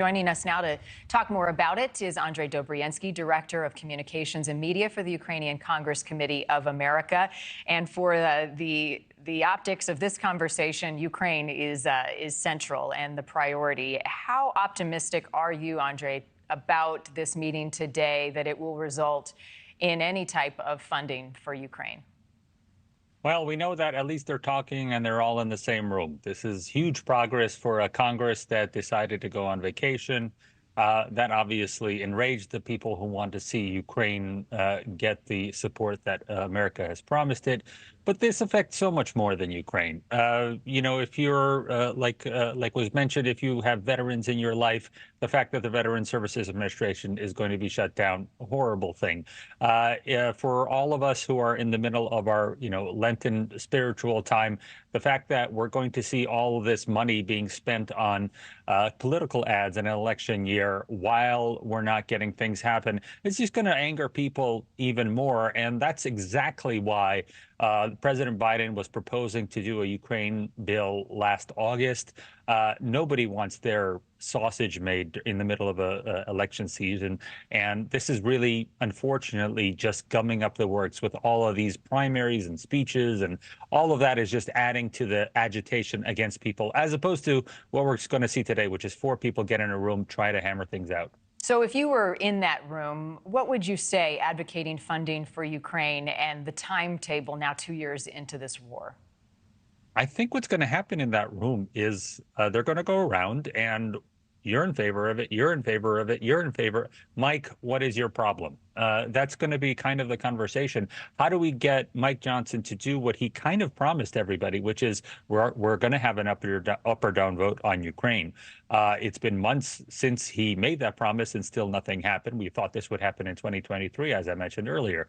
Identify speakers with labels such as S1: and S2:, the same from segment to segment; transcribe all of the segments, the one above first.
S1: Joining us now to talk more about it is Andrij Dobriansky, Director of Communications and Media for the Ukrainian Congress Committee of America. And for the optics of this conversation, Ukraine is central and the priority. How optimistic are you, Andrij, about this meeting today, that it will result in any type of funding for Ukraine?
S2: Well, we know that at least they're talking and they're all in the same room. This is huge progress for a Congress that decided to go on vacation. That obviously enraged the people who want to see Ukraine get the support that America has promised it. But this affects so much more than Ukraine. If you're like was mentioned, if you have veterans in your life, the fact that the Veteran Services Administration is going to be shut down, a horrible thing. For all of us who are in the middle of our, Lenten spiritual time, the fact that we're going to see all of this money being spent on political ads in an election year while we're not getting things happen, it's just going to anger people even more. And that's exactly why President Biden was proposing to do a Ukraine bill last August. Nobody wants their sausage made in the middle of a election season. And this is really, unfortunately, just gumming up the works with all of these primaries and speeches. And all of that is just adding to the agitation against people, as opposed to what we're going to see today, which is 4 people get in a room, try to hammer things out.
S1: So if you were in that room, what would you say advocating funding for Ukraine and the timetable now 2 years into this war?
S2: I think what's going to happen in that room is they're going to go around and you're in favor of it, you're in favor of it, you're in favor. Mike, what is your problem? That's going to be kind of the conversation. How do we get Mike Johnson to do what he kind of promised everybody, which is we're going to have an up or down vote on Ukraine. It's been months since he made that promise and still nothing happened. We thought this would happen in 2023, as I mentioned earlier.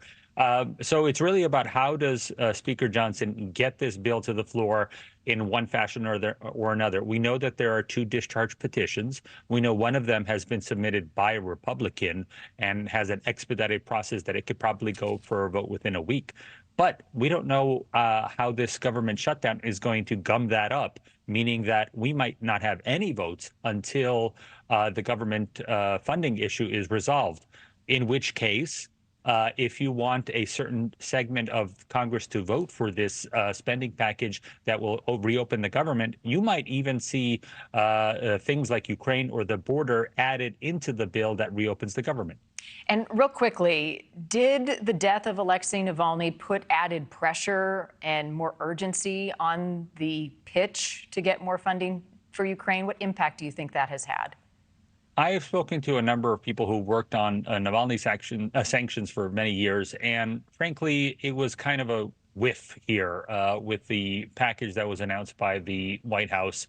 S2: So it's really about how does Speaker Johnson get this bill to the floor in one fashion or another. We know that there are 2 discharge petitions. We know one of them has been submitted by a Republican and has an expedited process that it could probably go for a vote within a week. But we don't know how this government shutdown is going to gum that up, meaning that we might not have any votes until the government funding issue is resolved, in which case, if you want a certain segment of Congress to vote for this spending package that will reopen the government, you might even see things like Ukraine or the border added into the bill that reopens the government.
S1: And real quickly, did the death of Alexei Navalny put added pressure and more urgency on the pitch to get more funding for Ukraine? What impact do you think that has had?
S2: I have spoken to a number of people who worked on Navalny sanctions for many years, and frankly, it was kind of a whiff here with the package that was announced by the White House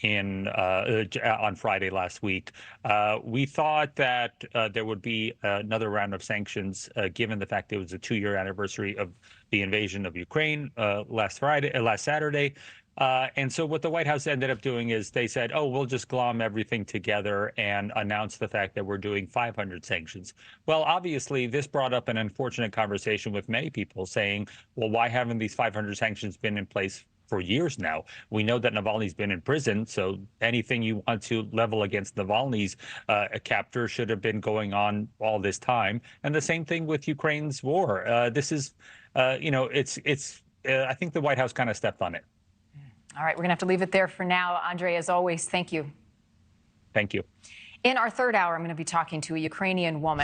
S2: on Friday last week. We thought that there would be another round of sanctions, given the fact it was a 2-year anniversary of the invasion of Ukraine last Saturday. And so what the White House ended up doing is they said, oh, we'll just glom everything together and announce the fact that we're doing 500 sanctions. Well, obviously, this brought up an unfortunate conversation with many people saying, well, why haven't these 500 sanctions been in place for years now? We know that Navalny's been in prison, so anything you want to level against Navalny's captor should have been going on all this time. And the same thing with Ukraine's war. This is, I think the White House kind of stepped on it.
S1: All right, we're going to have to leave it there for now. Andrij, as always, thank you.
S2: Thank you.
S1: In our third hour, I'm going to be talking to a Ukrainian woman